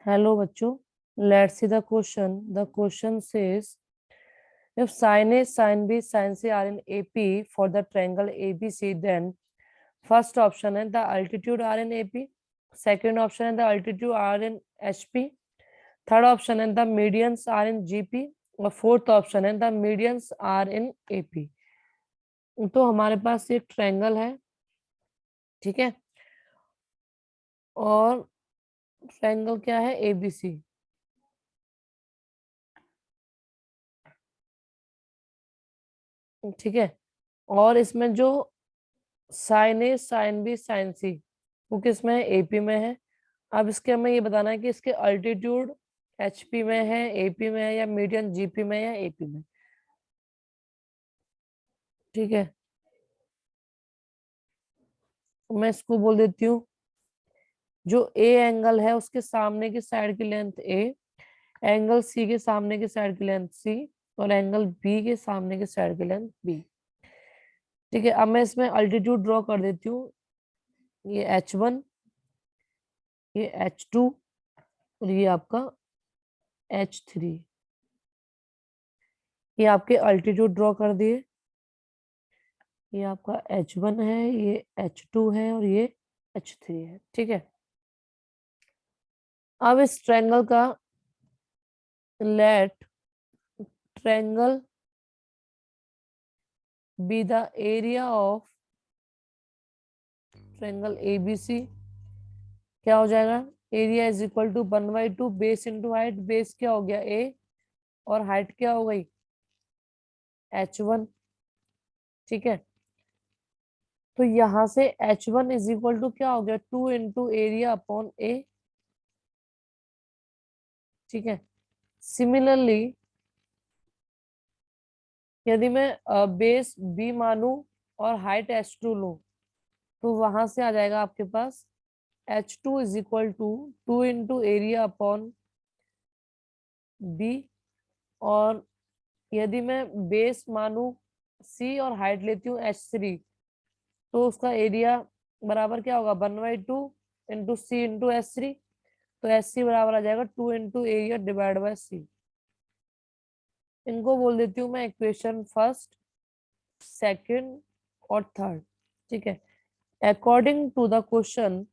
Hello बच्चों, let's see the question. The question says, if sin A, sin B, sin C are in AP for the triangle ABC, then first option है the altitude are in AP, second option है the altitude are in HP, third option है the medians are in GP और fourth option है the medians are in AP। तो हमारे पास एक triangle है, ठीक है, और ट्रायंगल क्या है ABC, ठीक है, और इसमें जो साइन ए, साइन बी, साइन सी वो किस में है? एपी में है। अब इसके हमें ये बताना है कि इसके अल्टीट्यूड एचपी में है, एपी में है, या मीडियन जीपी में, या एपी में, ठीक है। मैं इसको बोल देती हूँ, जो ए एंगल है उसके सामने की साइड की लेंथ ए, एंगल सी के सामने की साइड की लेंथ सी, और एंगल बी के सामने की साइड की लेंथ बी, ठीक है। अब मैं इसमें अल्टीट्यूड ड्रॉ कर देती हूँ। ये H1, ये H2 और ये आपका H3, ये आपके अल्टीट्यूड ड्रॉ कर दिए। ये आपका H1 है, ये H2 है और ये H3 है, ठीक है। अब इस ट्रायंगल का let triangle be the area of triangle ABC। क्या हो जाएगा? Area is equal to 1/2 base into height. Base क्या हो गया? A, और हाइट क्या हो गई? H1, ठीक है। तो यहां से H1 इज इक्वल टू क्या हो गया? 2 इंटू एरिया अपॉन A, ठीक है। सिमिलरली यदि मैं बेस B मानूं और हाइट H2 लूं, तो वहां से आ जाएगा आपके पास H2 is equal to 2 into area upon B, और यदि मैं बेस मानूं C और हाइट लेती हूँ H3, तो उसका एरिया बराबर क्या होगा? 1/2 इंटू सी इंटू H3। तो H3 बराबर आ जाएगा 2 into area divide bye C। इनको बोल देती हूँ मैं इक्वेशन फर्स्ट, सेकंड और थर्ड, ठीक है। अकॉर्डिंग टू द क्वेश्चन,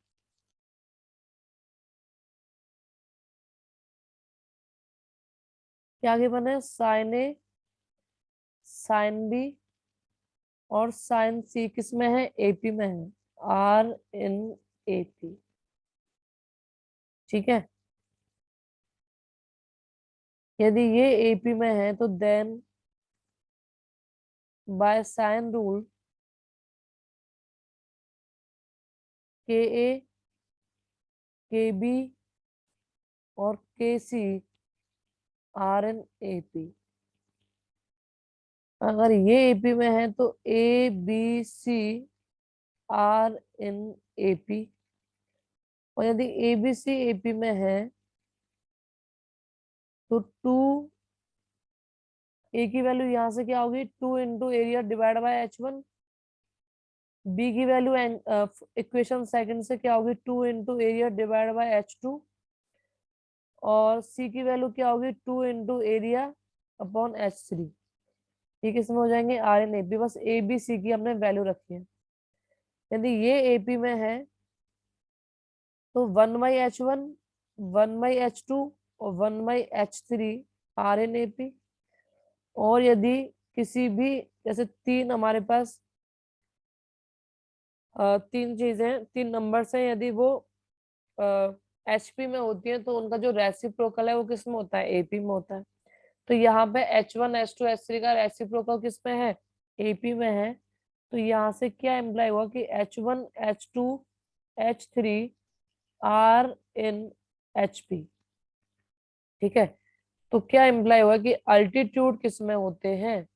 क्या आगे बने? साइन ए, साइन बी और साइन सी किस में है? एपी में है, आर इन एपी, ठीक है। यदि ये एपी में है तो देन बाय साइन रूल के ए, के बी और के सी आर इन एपी। अगर ये एपी में है तो A B C are in AP, और यदि ए बी सी एपी में है तो 2, ए की वैल्यू यहां से क्या होगी? 2 into area divide by H1। B की वैल्यू इक्वेशन सेकंड से क्या होगी? 2 into area divide bye H2, और सी की वैल्यू क्या होगी? 2 इंटू एरिया अपॉन H3। ठीक है, इसमें हो जाएंगे आर एन एपी। बस ए बी सी की हमने वैल्यू रखी है। यदि ये एपी में है तो 1/H1, 1/H2 और 1/H3 आर एन एपी। और यदि किसी भी, जैसे तीन हमारे पास तीन चीजें, तीन नंबर्स हैं, यदि वो एचपी में होती है तो उनका जो रेसिप्रोकल है वो किस में होता है? एपी में होता है। तो यहाँ पे H1 H2 H3 का रेसिप्रोकल किस में है? एपी में है। तो यहाँ से क्या इम्प्लाई हुआ कि H1 H2 H3 are in HP, ठीक है। तो क्या इम्प्लाई हुआ कि अल्टीट्यूड किस में होते हैं?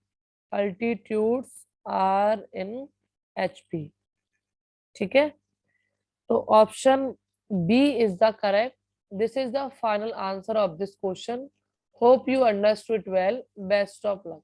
अल्टीट्यूड्स आर इन एचपी, ठीक है। तो option B is the correct. This is the final answer of this question. Hope you understood well. Best of luck.